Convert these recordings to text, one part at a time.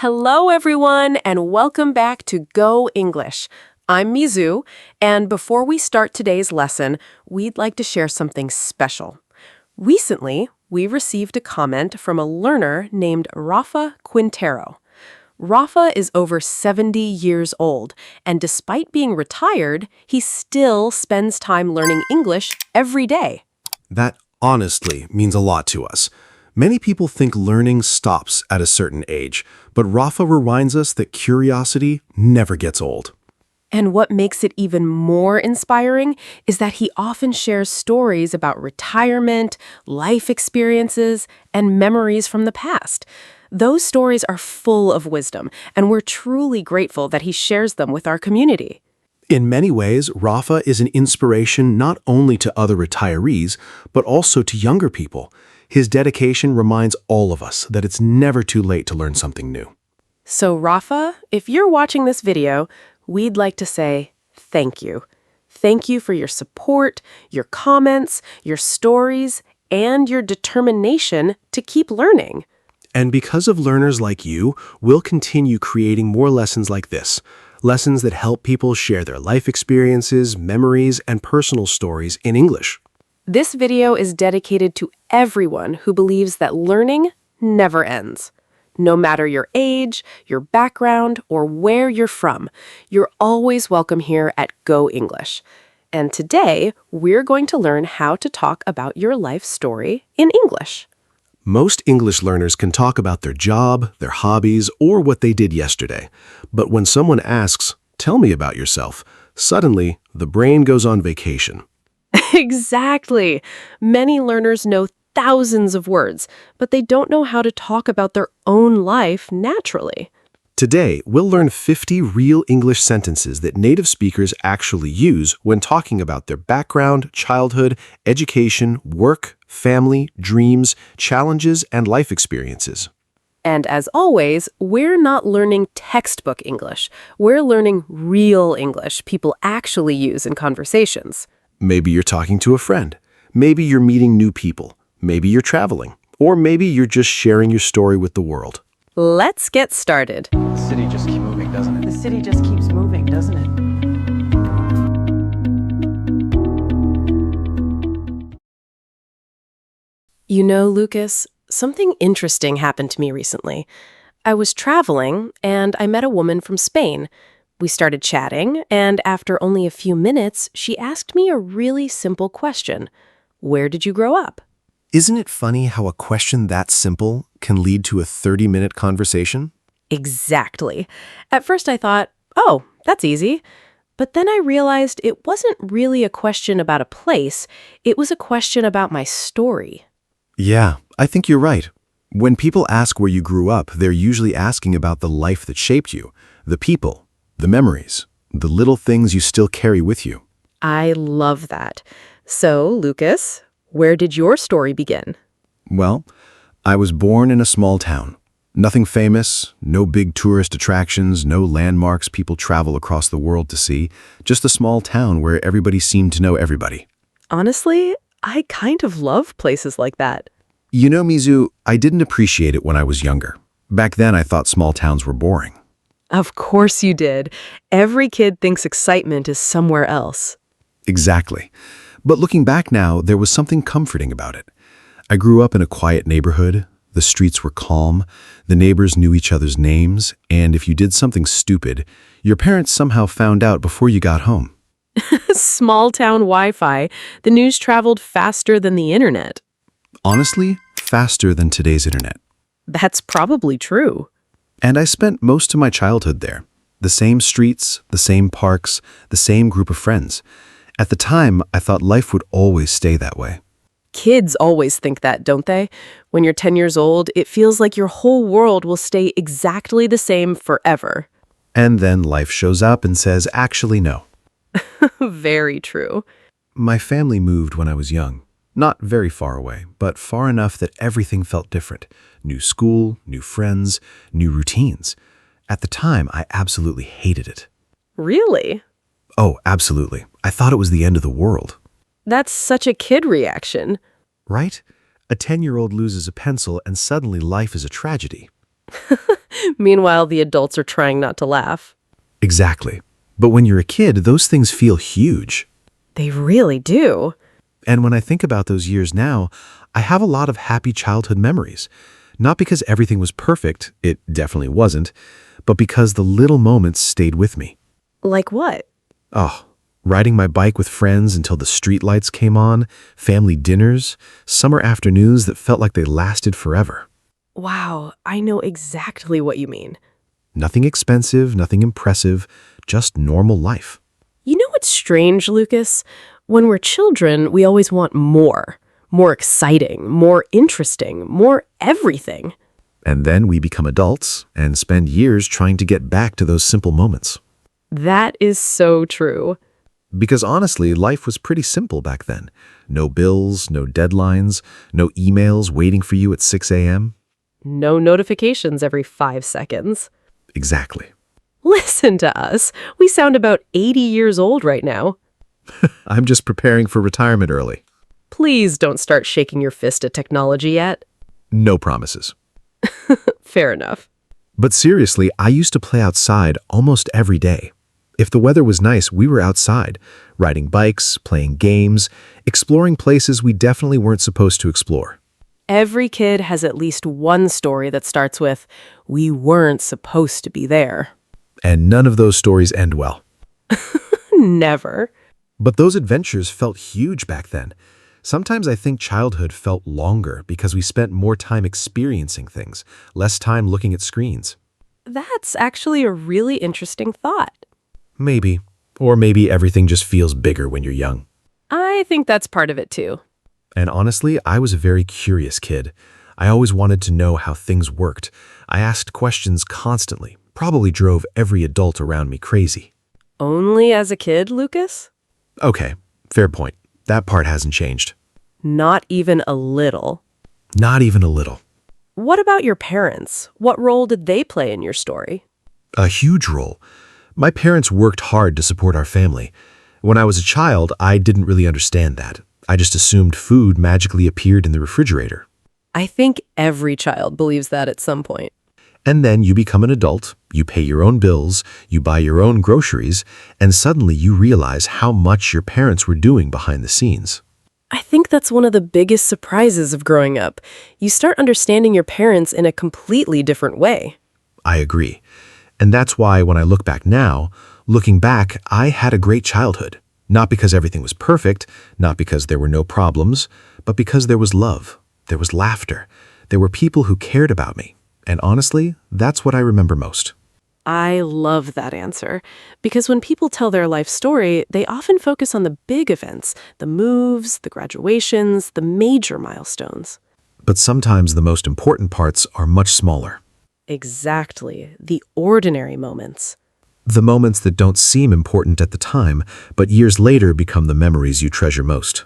Hello, everyone, and welcome back to Go English. I'm Mizu, and before we start today's lesson, we'd like to share something special. Recently, we received a comment from a learner named Rafa Quintero. Rafa is over 70 years old, and despite being retired, he still spends time learning English every day. That honestly means a lot to us. Many people think learning stops at a certain age, but Rafa reminds us that curiosity never gets old. And what makes it even more inspiring is that he often shares stories about retirement, life experiences, and memories from the past. Those stories are full of wisdom, and we're truly grateful that he shares them with our community. In many ways, Rafa is an inspiration not only to other retirees, but also to younger people. His dedication reminds all of us that it's never too late to learn something new. So, Rafa, if you're watching this video, we'd like to say thank you. Thank you for your support, your comments, your stories, and your determination to keep learning. And because of learners like you, we'll continue creating more lessons like this. Lessons that help people share their life experiences, memories, and personal stories in English. This video is dedicated to everyone who believes that learning never ends. No matter your age, your background, or where you're from, you're always welcome here at Go English. And today, we're going to learn how to talk about your life story in English. Most English learners can talk about their job, their hobbies, or what they did yesterday. But when someone asks, "Tell me about yourself," suddenly the brain goes on vacation. Exactly. Many learners know thousands of words, but they don't know how to talk about their own life naturally. Today, we'll learn 50 real English sentences that native speakers actually use when talking about their background, childhood, education, work, family, dreams, challenges, and life experiences. And as always, we're not learning textbook English. We're learning real English people actually use in conversations. Maybe you're talking to a friend. Maybe you're meeting new people. Maybe you're traveling. Or maybe you're just sharing your story with the world. Let's get started. The city just keeps moving, doesn't it? The city just keeps moving, doesn't it? You know, Lucas, something interesting happened to me recently. I was traveling, and I met a woman from Spain. We started chatting, and after only a few minutes, she asked me a really simple question. Where did you grow up? Isn't it funny how a question that simple can lead to a 30-minute conversation? Exactly. At first I thought, oh, that's easy. But then I realized it wasn't really a question about a place. It was a question about my story. Yeah, I think you're right. When people ask where you grew up, they're usually asking about the life that shaped you, the people, the memories, the little things you still carry with you. I love that. So, Lucas, where did your story begin? Well, I was born in a small town. Nothing famous, no big tourist attractions, no landmarks people travel across the world to see, just a small town where everybody seemed to know everybody. Honestly, I kind of love places like that. You know, Mizu, I didn't appreciate it when I was younger. Back then, I thought small towns were boring. Of course you did. Every kid thinks excitement is somewhere else. Exactly. But looking back now, there was something comforting about it. I grew up in a quiet neighborhood. The streets were calm. The neighbors knew each other's names. And if you did something stupid, your parents somehow found out before you got home. Small town Wi-Fi. The news traveled faster than the internet. Honestly, faster than today's internet. That's probably true. And I spent most of my childhood there. The same streets, the same parks, the same group of friends. At the time, I thought life would always stay that way. Kids always think that, don't they? When you're 10 years old, it feels like your whole world will stay exactly the same forever. And then life shows up and says, actually, no. Very true. My family moved when I was young. Not very far away, but far enough that everything felt different. New school, new friends, new routines. At the time, I absolutely hated it. Really? Oh, absolutely. I thought it was the end of the world. That's such a kid reaction. Right? A 10-year-old loses a pencil and suddenly life is a tragedy. Meanwhile, the adults are trying not to laugh. Exactly. But when you're a kid, those things feel huge. They really do. And when I think about those years now, I have a lot of happy childhood memories. Not because everything was perfect, it definitely wasn't, but because the little moments stayed with me. Like what? Oh, riding my bike with friends until the streetlights came on, family dinners, summer afternoons that felt like they lasted forever. Wow, I know exactly what you mean. Nothing expensive, nothing impressive, just normal life. You know what's strange, Lucas? When we're children, we always want more. More exciting, more interesting, more everything. And then we become adults and spend years trying to get back to those simple moments. That is so true. Because honestly, life was pretty simple back then. No bills, no deadlines, no emails waiting for you at 6 a.m. No notifications every 5 seconds. Exactly. Listen to us. We sound about 80 years old right now. I'm just preparing for retirement early. Please don't start shaking your fist at technology yet. No promises. Fair enough. But seriously, I used to play outside almost every day. If the weather was nice, we were outside, riding bikes, playing games, exploring places we definitely weren't supposed to explore. Every kid has at least one story that starts with, "We weren't supposed to be there." And none of those stories end well. Never. But those adventures felt huge back then. Sometimes I think childhood felt longer because we spent more time experiencing things, less time looking at screens. That's actually a really interesting thought. Maybe. Or maybe everything just feels bigger when you're young. I think that's part of it too. And honestly, I was a very curious kid. I always wanted to know how things worked. I asked questions constantly, probably drove every adult around me crazy. Only as a kid, Lucas? Okay, fair point. That part hasn't changed. Not even a little. Not even a little. What about your parents? What role did they play in your story? A huge role. My parents worked hard to support our family. When I was a child, I didn't really understand that. I just assumed food magically appeared in the refrigerator. I think every child believes that at some point. And then you become an adult, you pay your own bills, you buy your own groceries, and suddenly you realize how much your parents were doing behind the scenes. I think that's one of the biggest surprises of growing up. You start understanding your parents in a completely different way. I agree. And that's why when I look back now, looking back, I had a great childhood. Not because everything was perfect, not because there were no problems, but because there was love, there was laughter, there were people who cared about me. And honestly, that's what I remember most. I love that answer, because when people tell their life story, they often focus on the big events, the moves, the graduations, the major milestones. But sometimes the most important parts are much smaller. Exactly, the ordinary moments. The moments that don't seem important at the time, but years later become the memories you treasure most.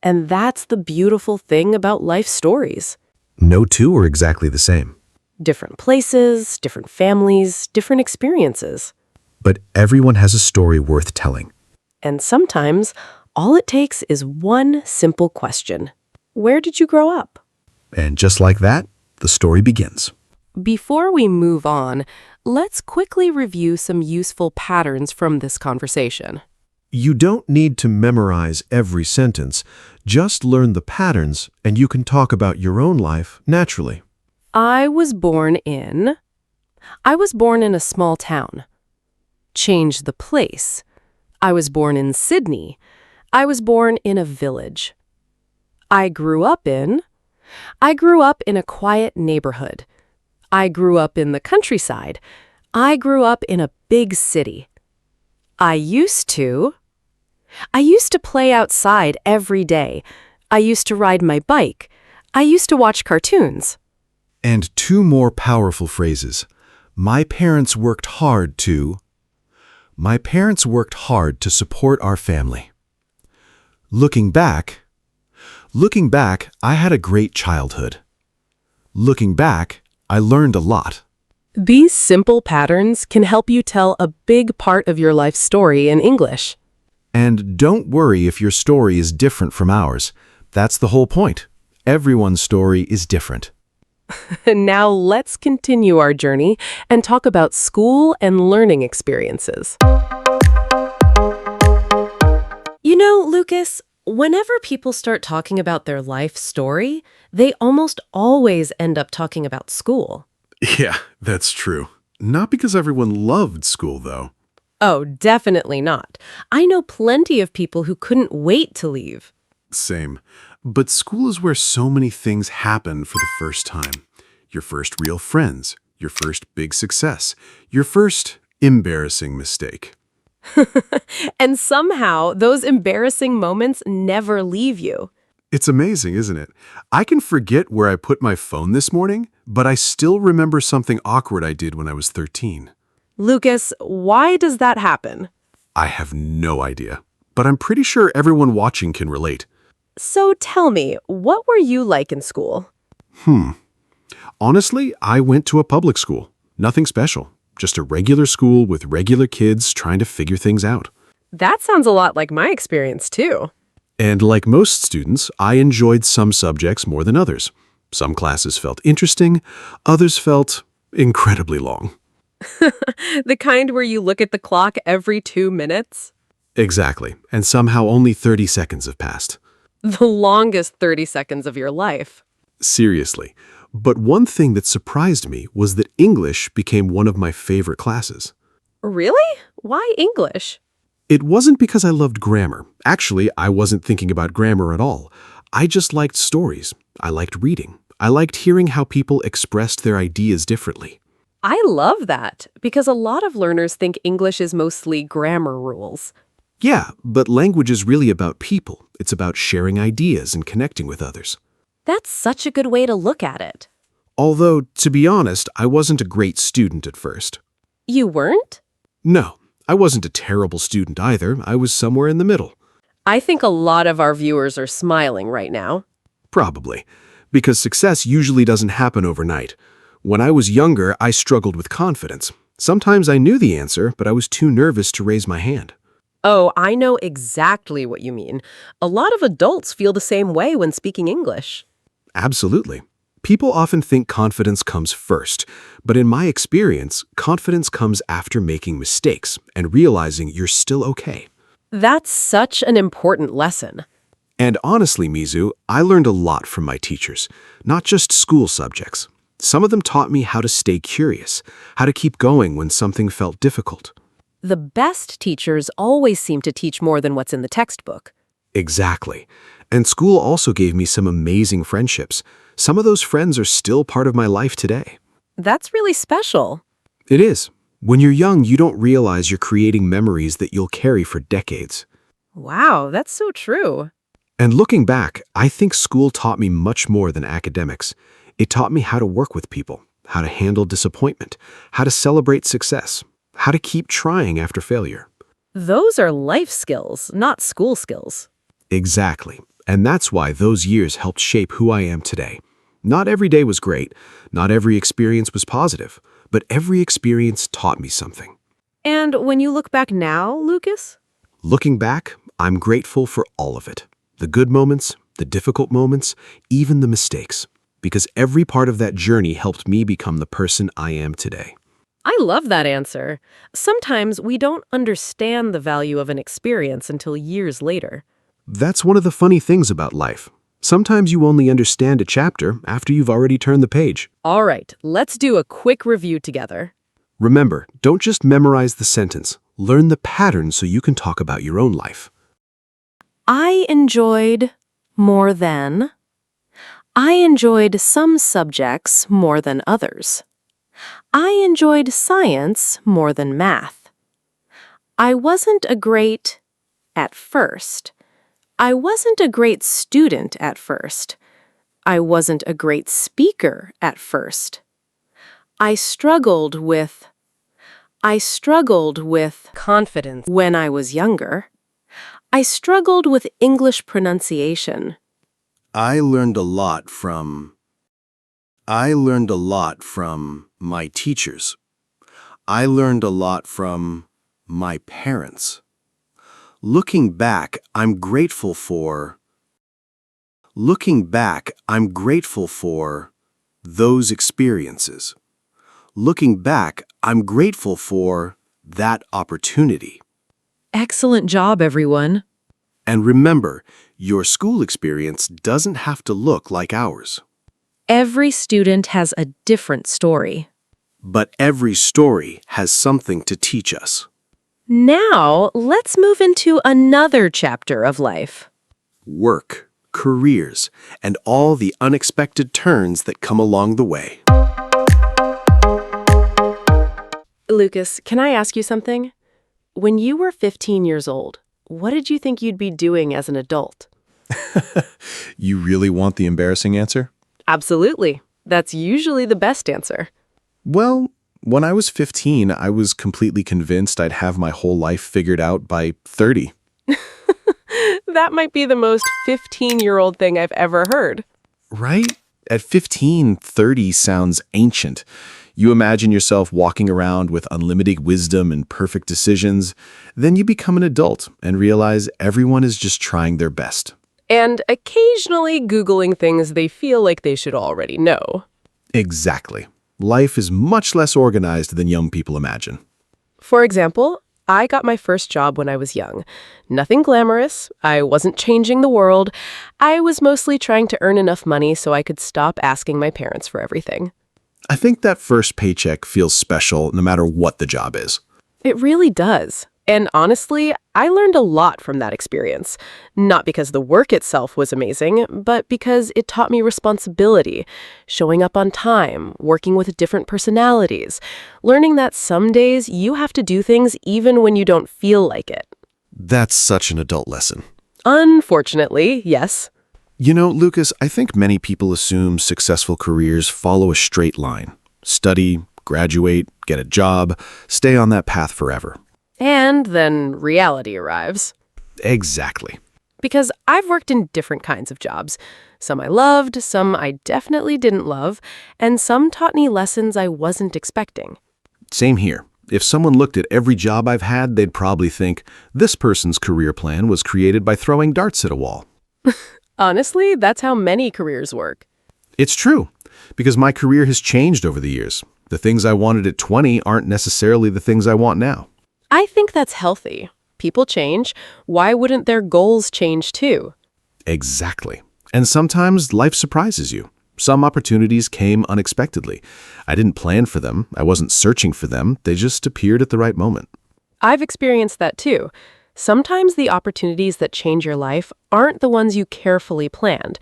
And that's the beautiful thing about life stories. No two are exactly the same. Different places, different families, different experiences. But everyone has a story worth telling. And sometimes, all it takes is one simple question. Where did you grow up? And just like that, the story begins. Before we move on, let's quickly review some useful patterns from this conversation. You don't need to memorize every sentence. Just learn the patterns, and you can talk about your own life naturally. I was born in a small town. Change the place. I was born in Sydney. I was born in a village. I grew up in a quiet neighborhood. I grew up in the countryside. I grew up in a big city. I used to play outside every day. I used to ride my bike. I used to watch cartoons. And two more powerful phrases. My parents worked hard to support our family. Looking back, I had a great childhood. Looking back, I learned a lot. These simple patterns can help you tell a big part of your life story in English. And don't worry if your story is different from ours. That's the whole point. Everyone's story is different. Now let's continue our journey and talk about school and learning experiences. You know, Lucas, whenever people start talking about their life story, they almost always end up talking about school. Yeah, that's true. Not because everyone loved school, though. Oh, definitely not. I know plenty of people who couldn't wait to leave. Same. But school is where so many things happen for the first time. Your first real friends, your first big success, your first embarrassing mistake. And somehow, those embarrassing moments never leave you. It's amazing, isn't it? I can forget where I put my phone this morning, but I still remember something awkward I did when I was 13. Lucas, why does that happen? I have no idea, but I'm pretty sure everyone watching can relate. So tell me, what were you like in school? Honestly, I went to a public school. Nothing special. Just a regular school with regular kids trying to figure things out. That sounds a lot like my experience, too. And like most students, I enjoyed some subjects more than others. Some classes felt interesting, others felt incredibly long. The kind where you look at the clock every 2 minutes? Exactly, and somehow only 30 seconds have passed. The longest 30 seconds of your life. Seriously. But one thing that surprised me was that English became one of my favorite classes. Really? Why English? It wasn't because I loved grammar. Actually, I wasn't thinking about grammar at all. I just liked stories. I liked reading. I liked hearing how people expressed their ideas differently. I love that, because a lot of learners think English is mostly grammar rules. Yeah, but language is really about people. It's about sharing ideas and connecting with others. That's such a good way to look at it. Although, to be honest, I wasn't a great student at first. You weren't? No, I wasn't a terrible student either. I was somewhere in the middle. I think a lot of our viewers are smiling right now. Probably. Because success usually doesn't happen overnight. When I was younger, I struggled with confidence. Sometimes I knew the answer, but I was too nervous to raise my hand. Oh, I know exactly what you mean. A lot of adults feel the same way when speaking English. Absolutely. People often think confidence comes first, but in my experience, confidence comes after making mistakes and realizing you're still okay. That's such an important lesson. And honestly, Mizu, I learned a lot from my teachers, not just school subjects. Some of them taught me how to stay curious, how to keep going when something felt difficult. The best teachers always seem to teach more than what's in the textbook. Exactly. And school also gave me some amazing friendships. Some of those friends are still part of my life today. That's really special. It is. When you're young, you don't realize you're creating memories that you'll carry for decades. Wow, that's so true. And looking back, I think school taught me much more than academics. It taught me how to work with people, how to handle disappointment, how to celebrate success, how to keep trying after failure. Those are life skills, not school skills. Exactly. And that's why those years helped shape who I am today. Not every day was great. Not every experience was positive. But every experience taught me something. And when you look back now, Lucas? Looking back, I'm grateful for all of it. The good moments, the difficult moments, even the mistakes. Because every part of that journey helped me become the person I am today. I love that answer. Sometimes we don't understand the value of an experience until years later. That's one of the funny things about life. Sometimes you only understand a chapter after you've already turned the page. All right, let's do a quick review together. Remember, don't just memorize the sentence. Learn the pattern so you can talk about your own life. I enjoyed more than. I enjoyed some subjects more than others. I enjoyed science more than math. I wasn't a great at first. I wasn't a great student at first. I wasn't a great speaker at first. I struggled with confidence when I was younger. I struggled with English pronunciation. I learned a lot from my teachers. I learned a lot from my parents. Looking back, I'm grateful for those experiences. Looking back, I'm grateful for that opportunity. Excellent job, everyone. And remember, your school experience doesn't have to look like ours. Every student has a different story. But every story has something to teach us. Now, let's move into another chapter of life. Work, careers, and all the unexpected turns that come along the way. Lucas, can I ask you something? When you were 15 years old, what did you think you'd be doing as an adult? You really want the embarrassing answer? Absolutely. That's usually the best answer. Well, when I was 15, I was completely convinced I'd have my whole life figured out by 30. That might be the most 15-year-old thing I've ever heard. Right? At 15, 30 sounds ancient. You imagine yourself walking around with unlimited wisdom and perfect decisions. Then you become an adult and realize everyone is just trying their best. And occasionally Googling things they feel like they should already know. Exactly. Life is much less organized than young people imagine. For example, I got my first job when I was young. Nothing glamorous. I wasn't changing the world. I was mostly trying to earn enough money so I could stop asking my parents for everything. I think that first paycheck feels special no matter what the job is. It really does. And honestly, I learned a lot from that experience. Not because the work itself was amazing, but because it taught me responsibility, showing up on time, working with different personalities, learning that some days you have to do things even when you don't feel like it. That's such an adult lesson. Unfortunately, yes. You know, Lucas, I think many people assume successful careers follow a straight line. Study, graduate, get a job, stay on that path forever. And then reality arrives. Exactly. Because I've worked in different kinds of jobs. Some I loved, some I definitely didn't love, and some taught me lessons I wasn't expecting. Same here. If someone looked at every job I've had, they'd probably think, this person's career plan was created by throwing darts at a wall. Honestly, that's how many careers work. It's true, because my career has changed over the years. The things I wanted at 20 aren't necessarily the things I want now. I think that's healthy. People change. Why wouldn't their goals change too? Exactly. And sometimes life surprises you. Some opportunities came unexpectedly. I didn't plan for them. I wasn't searching for them. They just appeared at the right moment. I've experienced that too. Sometimes the opportunities that change your life aren't the ones you carefully planned.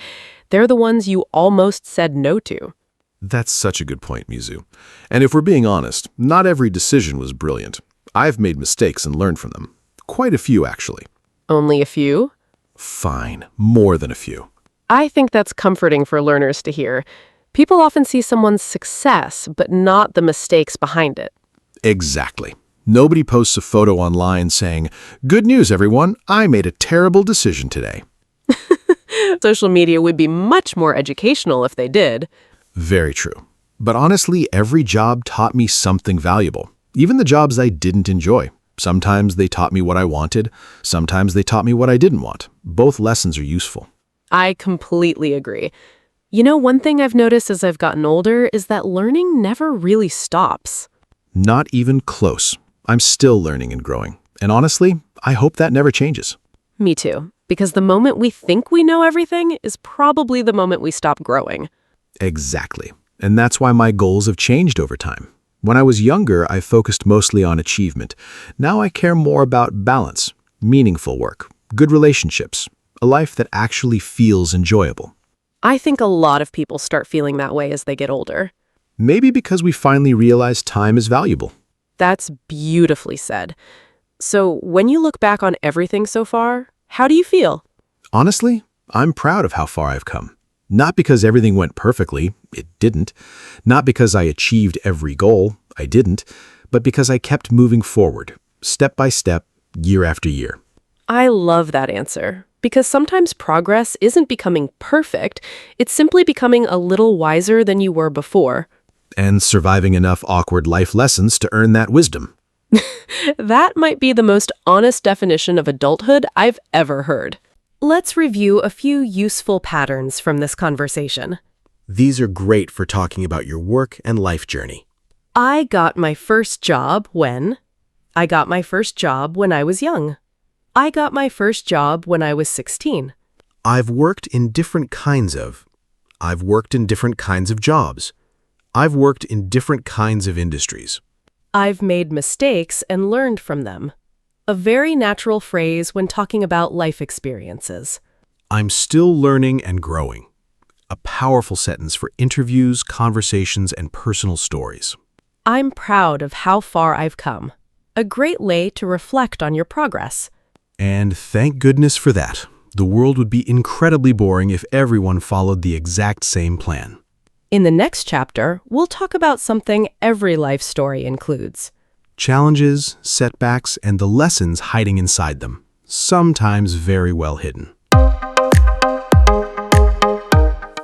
They're the ones you almost said no to. That's such a good point, Mizu. And if we're being honest, not every decision was brilliant. I've made mistakes and learned from them. Quite a few, actually. Only a few? Fine, more than a few. I think that's comforting for learners to hear. People often see someone's success, but not the mistakes behind it. Exactly. Nobody posts a photo online saying, "Good news, everyone, I made a terrible decision today." Social media would be much more educational if they did. Very true. But honestly, every job taught me something valuable. Even the jobs I didn't enjoy. Sometimes they taught me what I wanted. Sometimes they taught me what I didn't want. Both lessons are useful. I completely agree. You know, one thing I've noticed as I've gotten older is that learning never really stops. Not even close. I'm still learning and growing. And honestly, I hope that never changes. Me too. Because the moment we think we know everything is probably the moment we stop growing. Exactly. And that's why my goals have changed over time. When I was younger, I focused mostly on achievement. Now I care more about balance, meaningful work, good relationships, a life that actually feels enjoyable. I think a lot of people start feeling that way as they get older. Maybe because we finally realize time is valuable. That's beautifully said. So when you look back on everything so far, how do you feel? Honestly, I'm proud of how far I've come. Not because everything went perfectly, it didn't. Not because I achieved every goal, I didn't. But because I kept moving forward, step by step, year after year. I love that answer. Because sometimes progress isn't becoming perfect, it's simply becoming a little wiser than you were before. And surviving enough awkward life lessons to earn that wisdom. That might be the most honest definition of adulthood I've ever heard. Let's review a few useful patterns from this conversation. These are great for talking about your work and life journey. I got my first job when... I got my first job when I was young. I got my first job when I was 16. I've worked in different kinds of. I've worked in different kinds of jobs. I've worked in different kinds of industries. I've made mistakes and learned from them. A very natural phrase when talking about life experiences. I'm still learning and growing. A powerful sentence for interviews, conversations, and personal stories. I'm proud of how far I've come. A great way to reflect on your progress. And thank goodness for that. The world would be incredibly boring if everyone followed the exact same plan. In the next chapter, we'll talk about something every life story includes. Challenges, setbacks, and the lessons hiding inside them, sometimes very well hidden.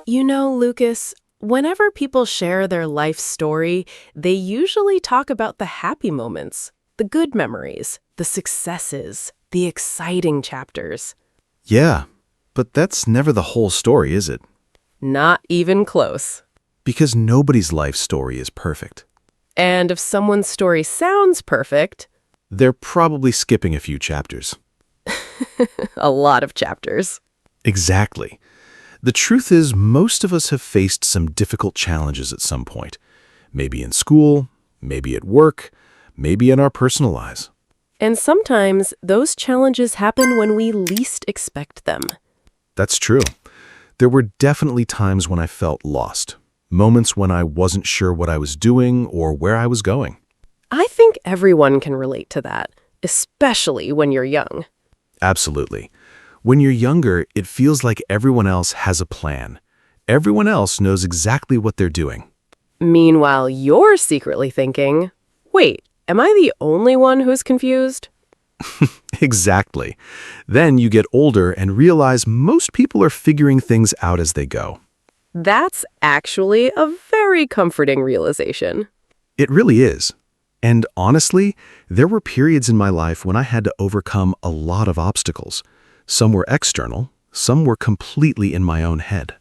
You know, Lucas, whenever people share their life story, they usually talk about the happy moments, the good memories, the successes, the exciting chapters. Yeah, but that's never the whole story, is it? Not even close. Because nobody's life story is perfect. And if someone's story sounds perfect, They're probably skipping a few chapters. a lot of chapters. Exactly. The truth is, most of us have faced some difficult challenges at some point. Maybe in school, maybe at work, maybe in our personal lives. And sometimes those challenges happen when we least expect them. That's true. There were definitely times when I felt lost. Moments when I wasn't sure what I was doing or where I was going. I think everyone can relate to that, especially when you're young. Absolutely. When you're younger, it feels like everyone else has a plan. Everyone else knows exactly what they're doing. Meanwhile, you're secretly thinking, wait, am I the only one who's confused? Exactly. Then you get older and realize most people are figuring things out as they go. That's actually a very comforting realization. It really is. And honestly, there were periods in my life when I had to overcome a lot of obstacles. Some were external, some were completely in my own head.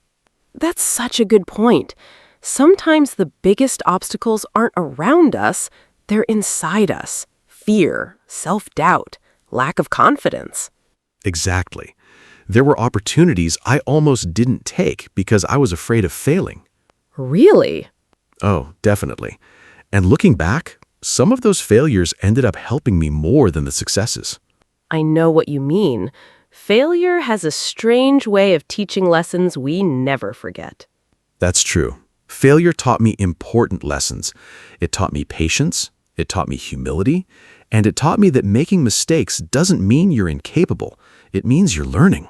That's such a good point. Sometimes the biggest obstacles aren't around us, they're inside us. Fear, self-doubt, lack of confidence. Exactly. There were opportunities I almost didn't take because I was afraid of failing. Really? Oh, definitely. And looking back, some of those failures ended up helping me more than the successes. I know what you mean. Failure has a strange way of teaching lessons we never forget. That's true. Failure taught me important lessons. It taught me patience, it taught me humility, and it taught me that making mistakes doesn't mean you're incapable. It means you're learning.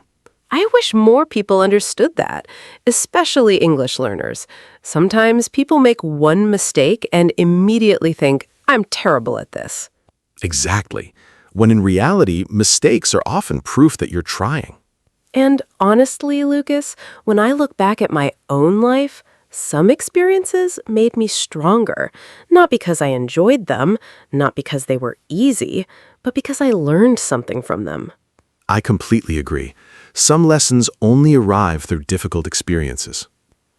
I wish more people understood that, especially English learners. Sometimes people make one mistake and immediately think, I'm terrible at this. Exactly. When in reality, mistakes are often proof that you're trying. And honestly, Lucas, when I look back at my own life, some experiences made me stronger, not because I enjoyed them, not because they were easy, but because I learned something from them. I completely agree. Some lessons only arrive through difficult experiences.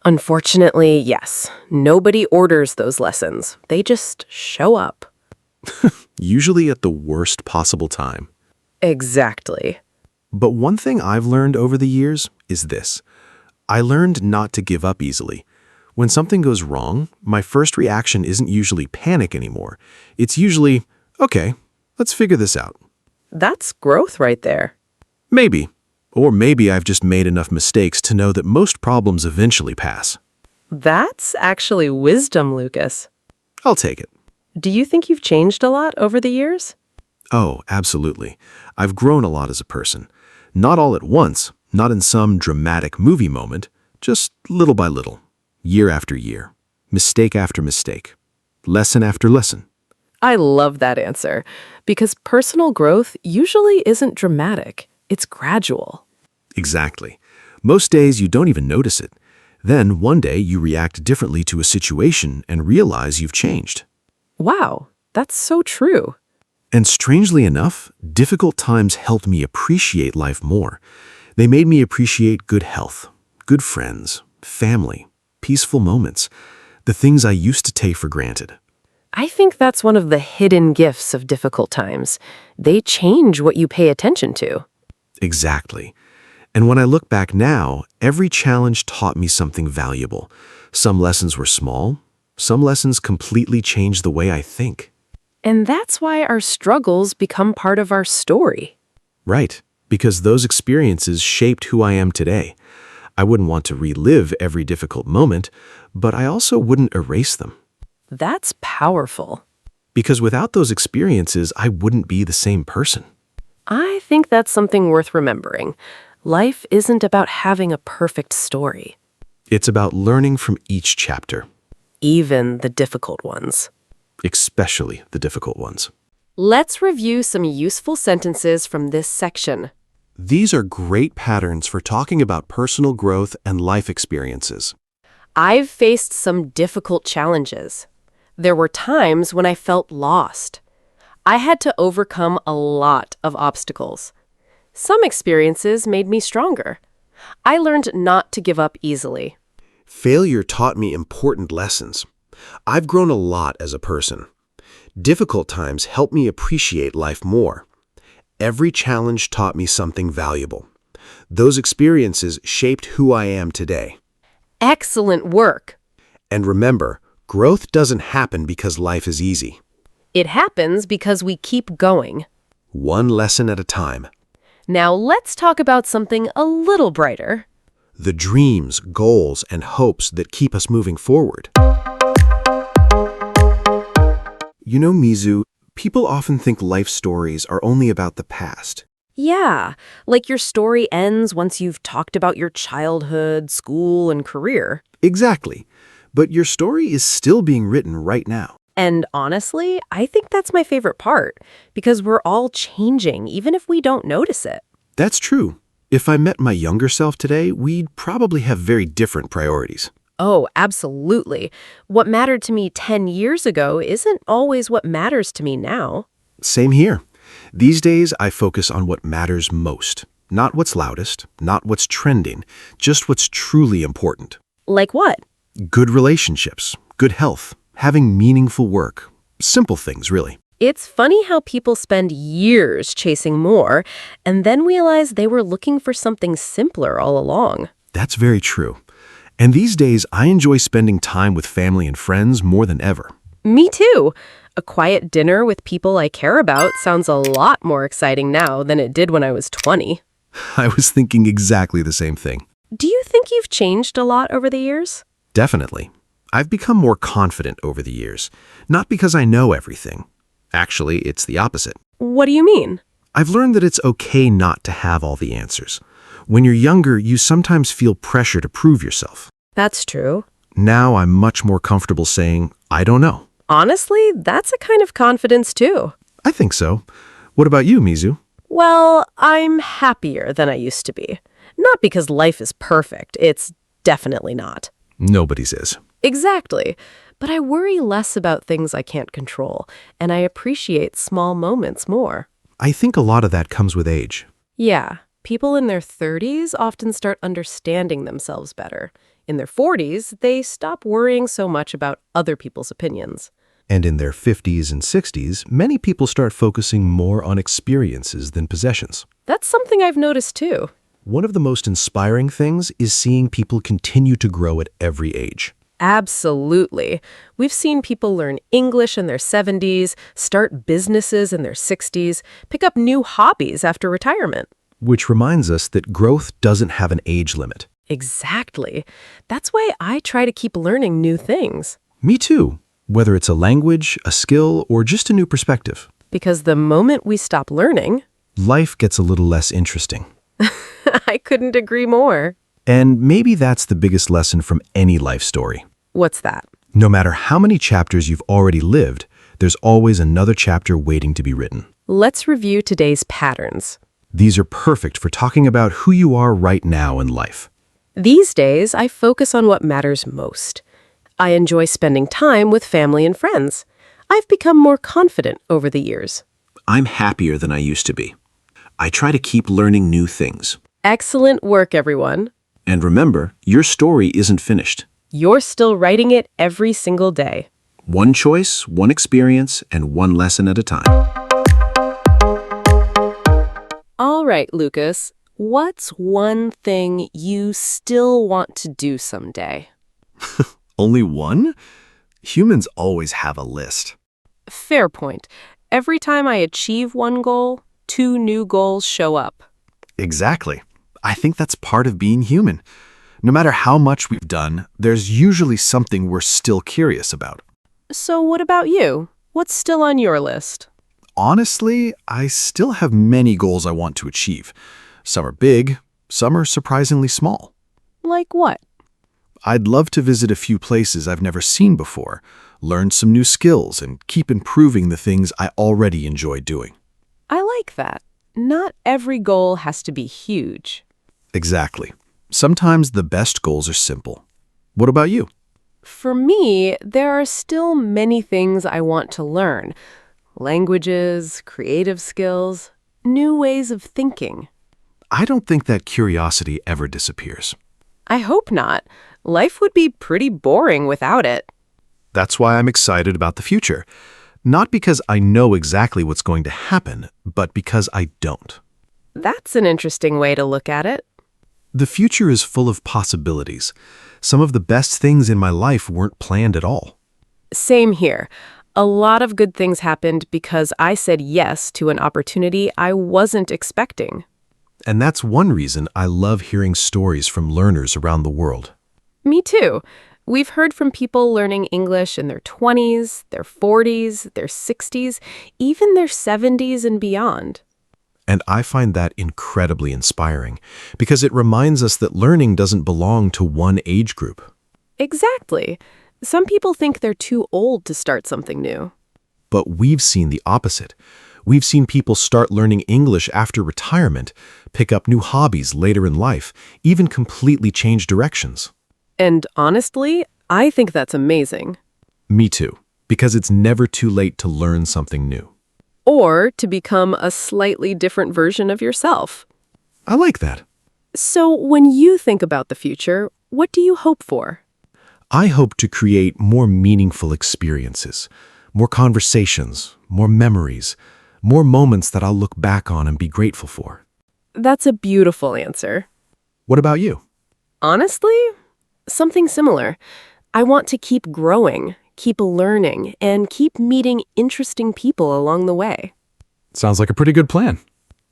Unfortunately, yes, nobody orders those lessons. They just show up. Usually at the worst possible time. Exactly. But one thing I've learned over the years is this. I learned not to give up easily. When something goes wrong, my first reaction isn't usually panic anymore. It's usually, okay, let's figure this out. That's growth right there. Maybe. Or maybe I've just made enough mistakes to know that most problems eventually pass. That's actually wisdom, Lucas. I'll take it. Do you think you've changed a lot over the years? Oh, absolutely. I've grown a lot as a person. Not all at once, not in some dramatic movie moment, just little by little, year after year, mistake after mistake, lesson after lesson. I love that answer, because personal growth usually isn't dramatic. It's gradual. Exactly. Most days you don't even notice it. Then one day you react differently to a situation and realize you've changed. Wow, that's so true. And strangely enough, difficult times helped me appreciate life more. They made me appreciate good health, good friends, family, peaceful moments, the things I used to take for granted. I think that's one of the hidden gifts of difficult times. They change what you pay attention to. Exactly. And when I look back now, every challenge taught me something valuable. Some lessons were small, some lessons completely changed the way I think. And that's why our struggles become part of our story. Right, because those experiences shaped who I am today. I wouldn't want to relive every difficult moment, but I also wouldn't erase them. That's powerful. Because without those experiences, I wouldn't be the same person. I think that's something worth remembering. Life isn't about having a perfect story, It's about learning from each chapter, even the difficult ones. especially the difficult ones. Let's review some useful sentences from this section. These are great patterns for talking about personal growth and life experiences. I've faced some difficult challenges. There were times when I felt lost. I had to overcome a lot of obstacles. Some experiences made me stronger. I learned not to give up easily. Failure taught me important lessons. I've grown a lot as a person. Difficult times helped me appreciate life more. Every challenge taught me something valuable. Those experiences shaped who I am today. Excellent work. And remember, growth doesn't happen because life is easy. It happens because we keep going. One lesson at a time. Now let's talk about something a little brighter. The dreams, goals, and hopes that keep us moving forward. You know, Mizu, people often think life stories are only about the past. Yeah, like your story ends once you've talked about your childhood, school, and career. Exactly. But your story is still being written right now. And honestly, I think that's my favorite part, because we're all changing, even if we don't notice it. That's true. If I met my younger self today, we'd probably have very different priorities. Oh, absolutely. What mattered to me 10 years ago isn't always what matters to me now. Same here. These days, I focus on what matters most. Not what's loudest, not what's trending, just what's truly important. Like what? Good relationships, good health, having meaningful work. Simple things, really. It's funny how people spend years chasing more and then realize they were looking for something simpler all along. That's very true. And these days, I enjoy spending time with family and friends more than ever. Me too. A quiet dinner with people I care about sounds a lot more exciting now than it did when I was 20. I was thinking exactly the same thing. Do you think you've changed a lot over the years? Definitely. I've become more confident over the years, not because I know everything. Actually, it's the opposite. What do you mean? I've learned that it's okay not to have all the answers. When you're younger, you sometimes feel pressure to prove yourself. That's true. Now I'm much more comfortable saying, I don't know. Honestly, that's a kind of confidence too. I think so. What about you, Mizu? Well, I'm happier than I used to be. Not because life is perfect. It's definitely not. Nobody's is. Exactly. But I worry less about things I can't control, and I appreciate small moments more. I think a lot of that comes with age. Yeah, people in their 30s often start understanding themselves better. In their 40s, they stop worrying so much about other people's opinions. And in their 50s and 60s, many people start focusing more on experiences than possessions. That's something I've noticed too. One of the most inspiring things is seeing people continue to grow at every age. Absolutely. We've seen people learn English in their 70s, start businesses in their 60s, pick up new hobbies after retirement. Which reminds us that growth doesn't have an age limit. Exactly. That's why I try to keep learning new things. Me too, whether it's a language, a skill, or just a new perspective. Because the moment we stop learning, Life gets a little less interesting. I couldn't agree more. And maybe that's the biggest lesson from any life story. What's that? No matter how many chapters you've already lived, there's always another chapter waiting to be written. Let's review today's patterns. These are perfect for talking about who you are right now in life. These days, I focus on what matters most. I enjoy spending time with family and friends. I've become more confident over the years. I'm happier than I used to be. I try to keep learning new things. Excellent work, everyone. And remember, your story isn't finished. You're still writing it every single day. One choice, one experience, and one lesson at a time. All right, Lucas, what's one thing you still want to do someday? Only one? Humans always have a list. Fair point. Every time I achieve one goal, 2 new goals show up. Exactly. I think that's part of being human. No matter how much we've done, there's usually something we're still curious about. So what about you? What's still on your list? Honestly, I still have many goals I want to achieve. Some are big, some are surprisingly small. Like what? I'd love to visit a few places I've never seen before, learn some new skills, and keep improving the things I already enjoy doing. I like that. Not every goal has to be huge. Exactly. Sometimes the best goals are simple. What about you? For me, there are still many things I want to learn. Languages, creative skills, new ways of thinking. I don't think that curiosity ever disappears. I hope not. Life would be pretty boring without it. That's why I'm excited about the future. Not because I know exactly what's going to happen, but because I don't. That's an interesting way to look at it. The future is full of possibilities. Some of the best things in my life weren't planned at all. Same here. A lot of good things happened because I said yes to an opportunity I wasn't expecting. And that's one reason I love hearing stories from learners around the world. Me too. We've heard from people learning English in their 20s, their 40s, their 60s, even their 70s and beyond. And I find that incredibly inspiring because it reminds us that learning doesn't belong to one age group. Exactly. Some people think they're too old to start something new. But we've seen the opposite. We've seen people start learning English after retirement, pick up new hobbies later in life, even completely change directions. And honestly, I think that's amazing. Me too, because it's never too late to learn something new. Or to become a slightly different version of yourself. I like that. So when you think about the future, what do you hope for? I hope to create more meaningful experiences, more conversations, more memories, more moments that I'll look back on and be grateful for. That's a beautiful answer. What about you? Honestly, something similar. I want to keep growing, keep learning, and keep meeting interesting people along the way. Sounds like a pretty good plan.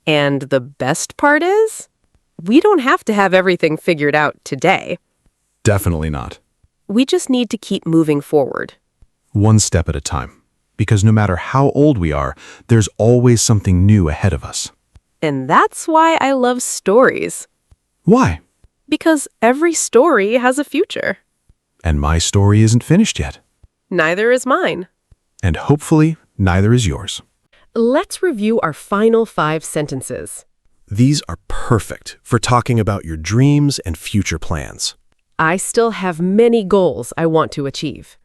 And the best part is, we don't have to have everything figured out today. Definitely not. We just need to keep moving forward. One step at a time. Because no matter how old we are, there's always something new ahead of us. And that's why I love stories. Why? Because every story has a future. And my story isn't finished yet. Neither is mine. And hopefully, neither is yours. Let's review our final 5 sentences. These are perfect for talking about your dreams and future plans. I still have many goals I want to achieve.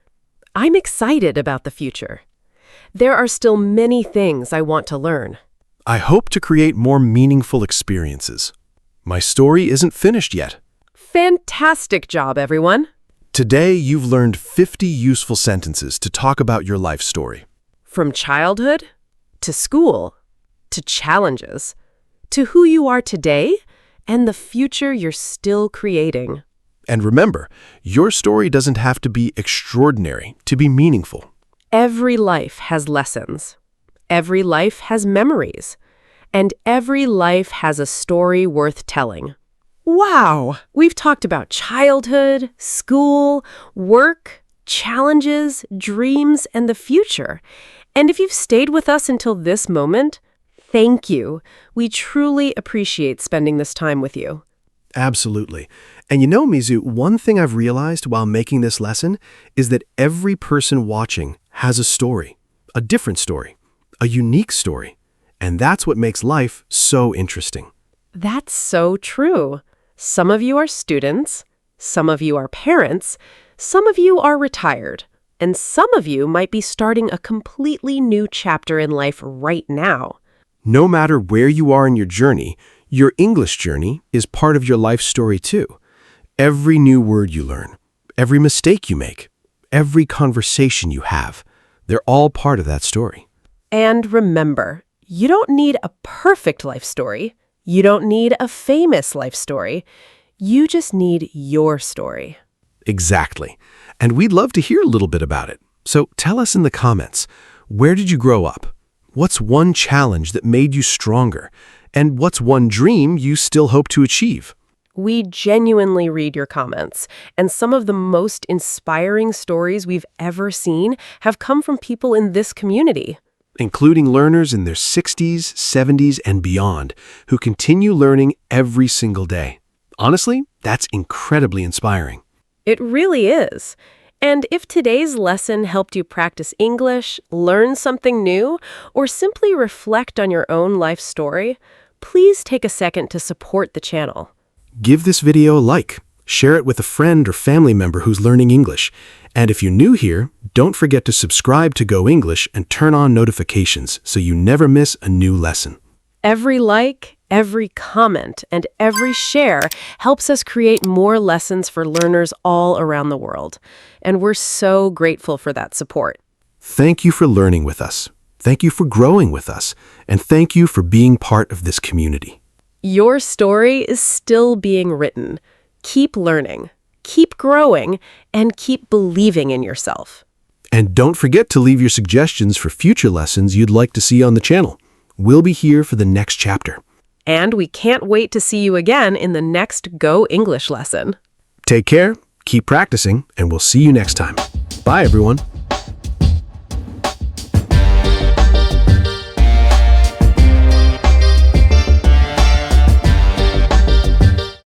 I'm excited about the future. There are still many things I want to learn. I hope to create more meaningful experiences. My story isn't finished yet. Fantastic job, everyone. Today, you've learned 50 useful sentences to talk about your life story. From childhood, to school, to challenges, to who you are today, and the future you're still creating. And remember, your story doesn't have to be extraordinary to be meaningful. Every life has lessons. Every life has memories. And every life has a story worth telling. Wow! We've talked about childhood, school, work, challenges, dreams, and the future. And if you've stayed with us until this moment, thank you. We truly appreciate spending this time with you. Absolutely. And you know, Mizu, one thing I've realized while making this lesson is that every person watching has a story, a different story, a unique story. And that's what makes life so interesting. That's so true. Some of you are students, some of you are parents, some of you are retired, and some of you might be starting a completely new chapter in life right now. No matter where you are in your English journey is part of your life story too. Every new word you learn, every mistake you make, every conversation you have. They're all part of that story. And remember, you don't need a perfect life story. You don't need a famous life story. You just need your story. Exactly. And we'd love to hear a little bit about it. So tell us in the comments, where did you grow up? What's one challenge that made you stronger? And what's one dream you still hope to achieve? We genuinely read your comments, and some of the most inspiring stories we've ever seen have come from people in this community. Including learners in their 60s, 70s, and beyond, who continue learning every single day. Honestly, that's incredibly inspiring. It really is. And if today's lesson helped you practice English, learn something new, or simply reflect on your own life story, please take a second to support the channel. Give this video a like, share it with a friend or family member who's learning English, and if you're new here, don't forget to subscribe to Go English and turn on notifications so you never miss a new lesson. Every like, every comment, and every share helps us create more lessons for learners all around the world, and we're so grateful for that support. Thank you for learning with us. Thank you for growing with us, and thank you for being part of this community. Your story is still being written. Keep learning, keep growing, and keep believing in yourself. And don't forget to leave your suggestions for future lessons you'd like to see on the channel. We'll be here for the next chapter. And we can't wait to see you again in the next Go English lesson. Take care, keep practicing, and we'll see you next time. Bye, everyone.